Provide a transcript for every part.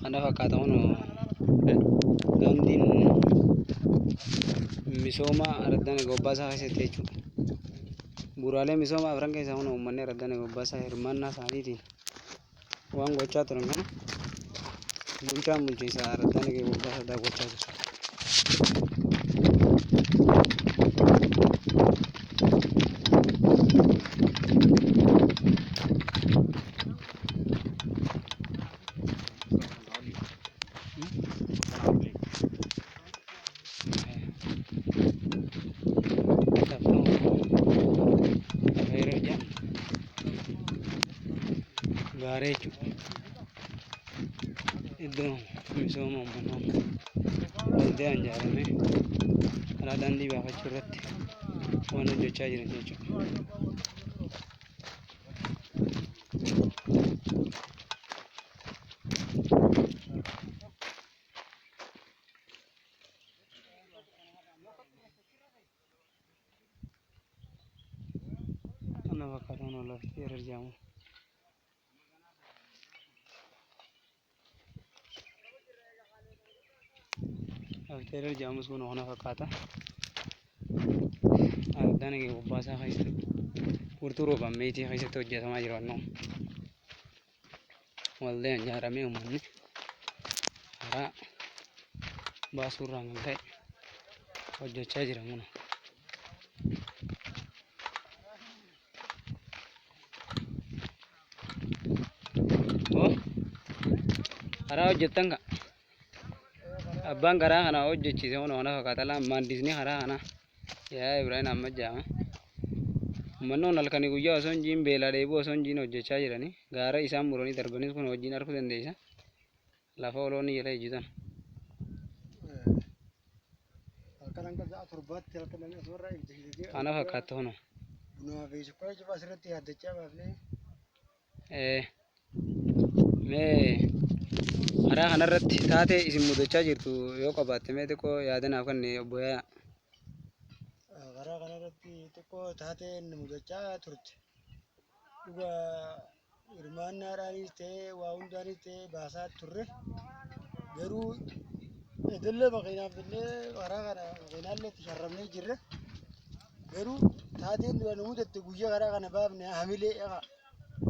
Kana fakkaata kun dandiin misooma Aradaa Bobasaa keessatti jechuudha. Bu'uuraalee misoomaa afran keessaa kun uummanni Aradaa Bobasaa hirmaannaa isaaniitiin waan gochaa turan kana bulchaan bulchiinsa Aradaa Bobasaa daawwachaa jira. Garaa jechuudha. Iddoo misooma uummataa waldaan ijaaramee karaa dandii baafachuu irratti waan hojjechaa jiran jechuudha. Kana fakkaatan lafti ererr jedhamu. Ererr jedhamus kun kana fakkaata. Aradaan Bobasaa keessatti furtuu roobammeetii keessatti hojjetamaa jiru annoo. Waldaan ijaaramee uummanni karaa baasuu irraan kan ka'e hojjechaa jira muna. Karaa hojjettan ka abbaan karaa kana hojjechiise kun kana fakkaata laan maandisni karaa kana yaa Ibrahim amma jaama. Uummannoon halkanii guyyaa osoo hin jiin beelaa dheebuu osoo hin jiin hojjechaa jiranii gaara isaan muranii darbanis kun wajjin arguu dandeessa. Lafa oloonni jala ejjitan. Kana fakkaata kun. Mee karaa kanarratti taatee isin mudachaa jirtu yoo qabaatte mee xiqqoo yaadanaaf kan obbo Yaayaa. Karaa kanarratti xiqqoo taatee mudachaa turte. Dhuga hirmaannaadhaanis ta'ee waa hundaanis ta'ee baasaa turre. Garuu idilee makiinaaf illee karaa kana makiinaallee itti sharramnee jirre. Garuu taateen dura nu mudatte guyyaa karaa kana baafne hamilee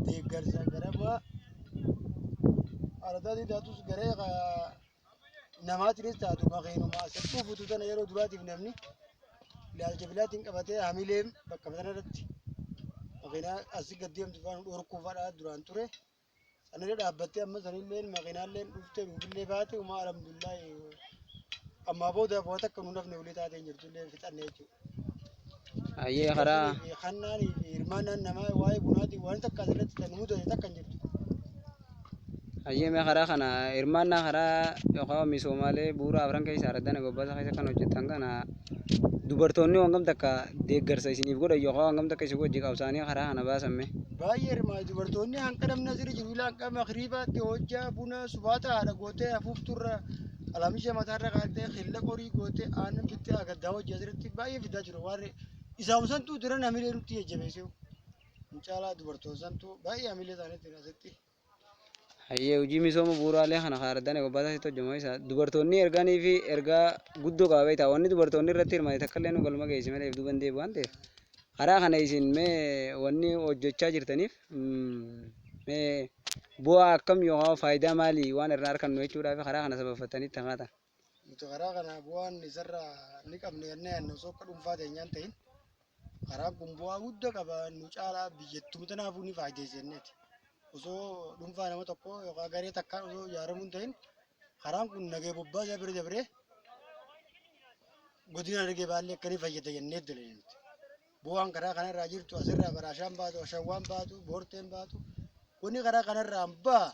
deeggarsa garamaa Aradaatii taatus garee namaatiinis taatu makiinuma asirratti uffatu tana yeroo duraatiif namni ilaalcha bilaatiin qabatee hamileen bakka sanarratti makiinaa asii gad deemtu faana dhorkuufadhaa duraan ture. Sanarra dhaabbattee amma sanillee makiinaallee dhuftee nuufillee baate uumaa alhamdulillah ammaa boodaaf waan akka nuuf nafne ulee taatee jirtullee fixanne jechuudha. Ayyee karaa kannaan hirmaannaan namaa waa'ee bunaatii waan takka asirratti kan mudate takka hin jirtu. Ayyee mee karaa kana hirmaannaa karaa yookaan misoomaalee bu'uura afran keessa Aradaa Bobasaa keessa kan hojjetan kana dubartoonni hangam takka deeggarsa isiniif godhan yookaan hangam takka isin hojii qabsaanii karaa kana baasamme. Baay'ee hirmaatu dubartoonni hanqa namni asirra jiru ilaa hanqa makriibaatti hojjaa buna subaata haadha gootee hafuufturra alamisha mataarra kaatee xilla qorii gootee aannan bittee agaddaa hojii asirratti baay'ee fidaa jiru waan isaan santuu dura hamilee nutti jajjabeessu. Mucaalaa dubartoota santuu baay'ee hamilee isaaniitti asitti. Ayyee hojii misooma bu'uuraalee kana Aradaa Bobasaa keessatti hojjetamaa isa dubartoonni erganii fi ergaa guddoo qaba beektaa wanni dubartoonni irratti hirmaate takka illee nu galma geesse malee eebduu bandeebu waan ta'eef karaa kana isin mee wanni hojjechaa jirtaniif mee bu'aa akkam yookaan faayidaa maalii waan irraa argannu jechuudhaaf karaa kana sababeeffatanii itti hamaata. Nuti karaa kana bu'aan isarraa ni qabne jennee osoo akka dhuunfaa teenyaan ta'in karaan kun bu'aa guddaa qaba nu caalaa biyyattuu tanaafuu ni faayideessenneeti. Osoo dhuunfaa nama tokko yookaan garee takkaan osoo ijaaramuu hin ta'in karaan kun nagee Bobasaa bira dabree godina Harargee Baallee akkanii fayyada jennee daleenyuuti. Bu'aan karaa kanarraa jirtu asirraa baraashaan baatu, ashawwaan baatu, boorteen baatu wanni karaa kanarraa baa